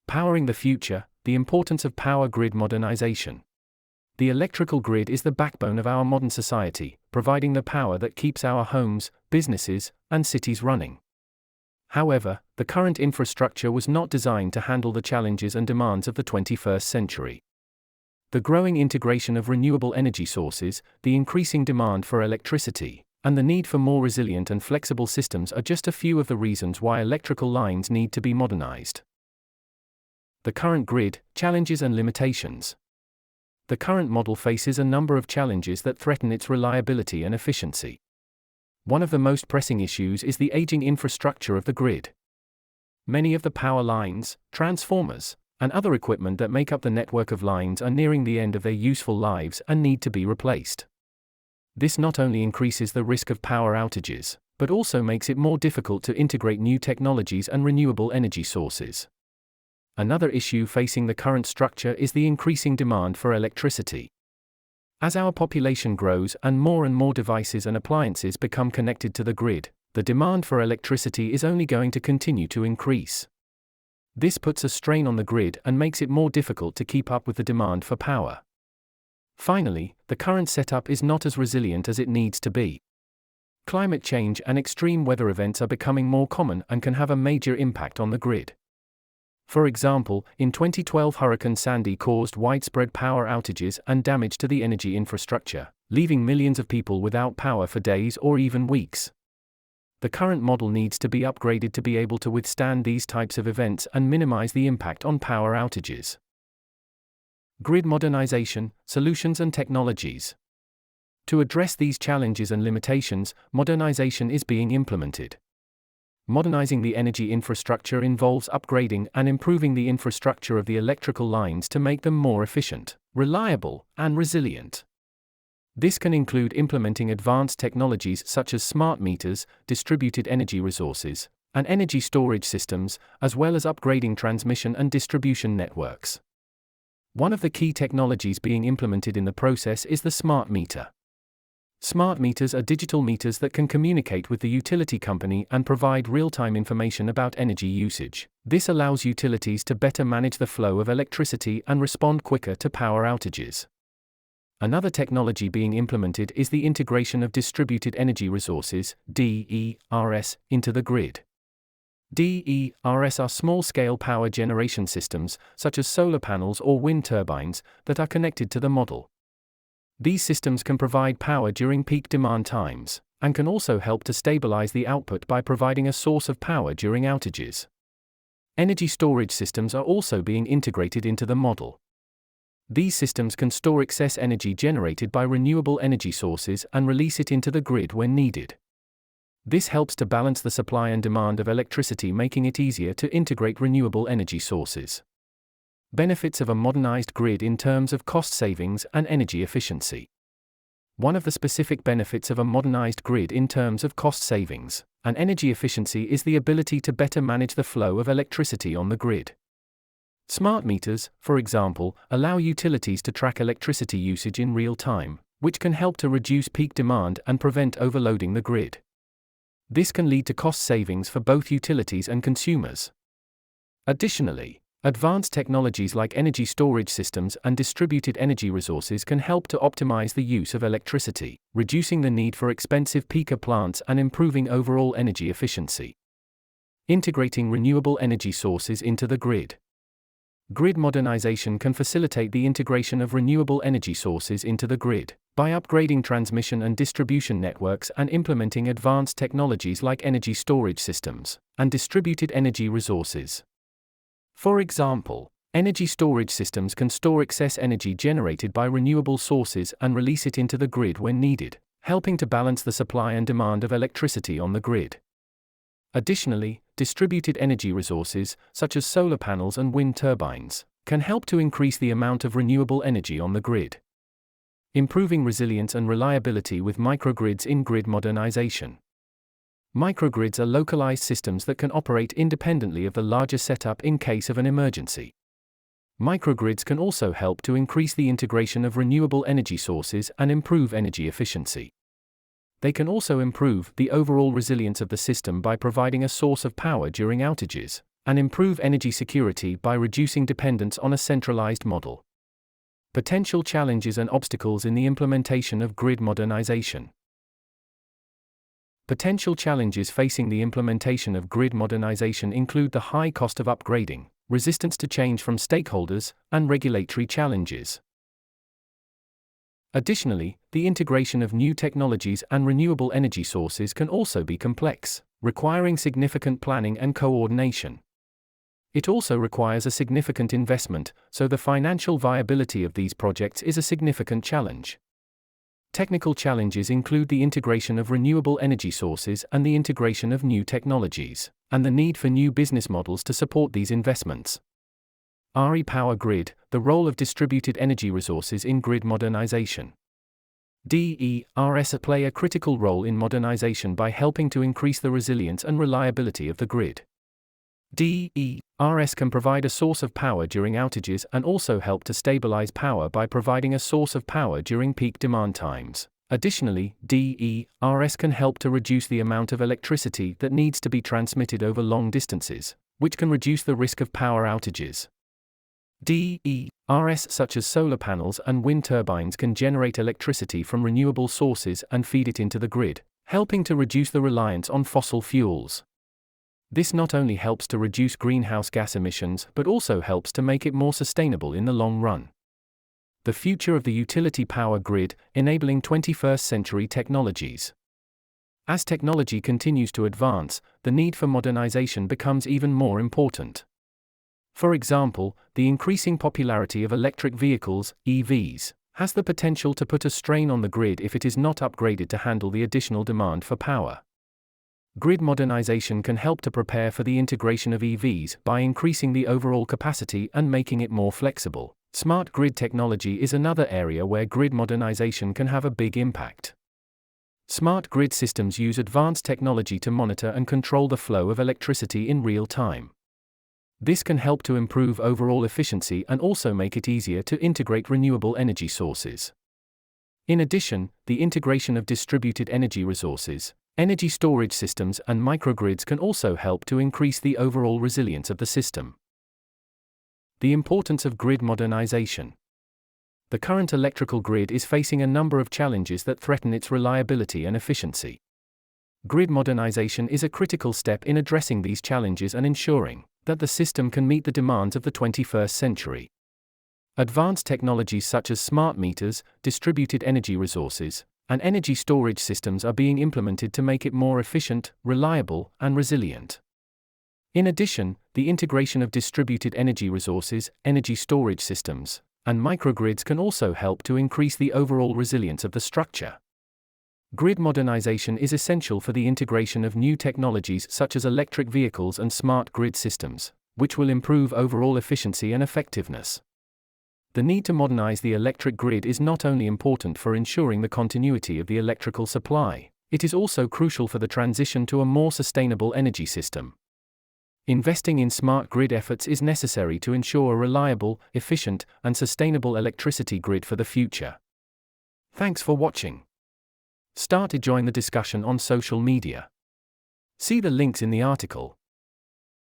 Powering the future, the importance of power grid modernization. The electrical grid is the backbone of our modern society, providing the power that keeps our homes, businesses, and cities running. However, the current infrastructure was not designed to handle the challenges and demands of the 21st century. The growing integration of renewable energy sources, the increasing demand for electricity, and the need for more resilient and flexible systems are just a few of the reasons why electrical lines need to be modernized. The current grid, challenges and limitations. The current model faces a number of challenges that threaten its reliability and efficiency. One of the most pressing issues is the aging infrastructure of the grid. Many of the power lines, transformers, and other equipment that make up the network of lines are nearing the end of their useful lives and need to be replaced. This not only increases the risk of power outages, but also makes it more difficult to integrate new technologies and renewable energy sources. Another issue facing the current structure is the increasing demand for electricity. As our population grows and more devices and appliances become connected to the grid, the demand for electricity is only going to continue to increase. This puts a strain on the grid and makes it more difficult to keep up with the demand for power. Finally, the current setup is not as resilient as it needs to be. Climate change and extreme weather events are becoming more common and can have a major impact on the grid. For example, in 2012 Hurricane Sandy caused widespread power outages and damage to the energy infrastructure, leaving millions of people without power for days or even weeks. The current model needs to be upgraded to be able to withstand these types of events and minimize the impact on power outages. Grid modernization, solutions and technologies. To address these challenges and limitations, modernization is being implemented. Modernizing the energy infrastructure involves upgrading and improving the infrastructure of the electrical lines to make them more efficient, reliable, and resilient. This can include implementing advanced technologies such as smart meters, distributed energy resources, and energy storage systems, as well as upgrading transmission and distribution networks. One of the key technologies being implemented in the process is the smart meter. Smart meters are digital meters that can communicate with the utility company and provide real-time information about energy usage. This allows utilities to better manage the flow of electricity and respond quicker to power outages. Another technology being implemented is the integration of distributed energy resources, DERs, into the grid. DERs are small-scale power generation systems, such as solar panels or wind turbines, that are connected to the model. These systems can provide power during peak demand times, and can also help to stabilize the output by providing a source of power during outages. Energy storage systems are also being integrated into the model. These systems can store excess energy generated by renewable energy sources and release it into the grid when needed. This helps to balance the supply and demand of electricity, making it easier to integrate renewable energy sources. Benefits of a modernized grid in terms of cost savings and energy efficiency. One of the specific benefits of a modernized grid in terms of cost savings and energy efficiency is the ability to better manage the flow of electricity on the grid. Smart meters, for example, allow utilities to track electricity usage in real time, which can help to reduce peak demand and prevent overloading the grid. This can lead to cost savings for both utilities and consumers. Additionally, advanced technologies like energy storage systems and distributed energy resources can help to optimize the use of electricity, reducing the need for expensive peaker plants and improving overall energy efficiency. Integrating renewable energy sources into the grid. Grid modernization can facilitate the integration of renewable energy sources into the grid by upgrading transmission and distribution networks and implementing advanced technologies like energy storage systems and distributed energy resources. For example, energy storage systems can store excess energy generated by renewable sources and release it into the grid when needed, helping to balance the supply and demand of electricity on the grid. Additionally, distributed energy resources, such as solar panels and wind turbines, can help to increase the amount of renewable energy on the grid. Improving resilience and reliability with microgrids in grid modernization. Microgrids are localized systems that can operate independently of the larger setup in case of an emergency. Microgrids can also help to increase the integration of renewable energy sources and improve energy efficiency. They can also improve the overall resilience of the system by providing a source of power during outages, and improve energy security by reducing dependence on a centralized model. Potential challenges and obstacles in the implementation of grid modernization. Potential challenges facing the implementation of grid modernization include the high cost of upgrading, resistance to change from stakeholders, and regulatory challenges. Additionally, the integration of new technologies and renewable energy sources can also be complex, requiring significant planning and coordination. It also requires a significant investment, so the financial viability of these projects is a significant challenge. Technical challenges include the integration of renewable energy sources and the integration of new technologies, and the need for new business models to support these investments. RE Power Grid, the role of distributed energy resources in grid modernization. DERs play a critical role in modernization by helping to increase the resilience and reliability of the grid. DERs can provide a source of power during outages and also help to stabilize power by providing a source of power during peak demand times. Additionally, DERs can help to reduce the amount of electricity that needs to be transmitted over long distances, which can reduce the risk of power outages. DERs such as solar panels and wind turbines can generate electricity from renewable sources and feed it into the grid, helping to reduce the reliance on fossil fuels. This not only helps to reduce greenhouse gas emissions but also helps to make it more sustainable in the long run. The future of the utility power grid, enabling 21st century technologies. As technology continues to advance, the need for modernization becomes even more important. For example, the increasing popularity of electric vehicles, EVs, has the potential to put a strain on the grid if it is not upgraded to handle the additional demand for power. Grid modernization can help to prepare for the integration of EVs by increasing the overall capacity and making it more flexible. Smart grid technology is another area where grid modernization can have a big impact. Smart grid systems use advanced technology to monitor and control the flow of electricity in real time. This can help to improve overall efficiency and also make it easier to integrate renewable energy sources. In addition, the integration of distributed energy resources, energy storage systems and microgrids can also help to increase the overall resilience of the system. The importance of grid modernization. The current electrical grid is facing a number of challenges that threaten its reliability and efficiency. Grid modernization is a critical step in addressing these challenges and ensuring that the system can meet the demands of the 21st century. Advanced technologies such as smart meters, distributed energy resources, and energy storage systems are being implemented to make it more efficient, reliable, and resilient. In addition, the integration of distributed energy resources, energy storage systems, and microgrids can also help to increase the overall resilience of the structure. Grid modernization is essential for the integration of new technologies such as electric vehicles and smart grid systems, which will improve overall efficiency and effectiveness. The need to modernize the electric grid is not only important for ensuring the continuity of the electrical supply, it is also crucial for the transition to a more sustainable energy system. Investing in smart grid efforts is necessary to ensure a reliable, efficient, and sustainable electricity grid for the future. Thanks for watching. Start to join the discussion on social media. See the links in the article.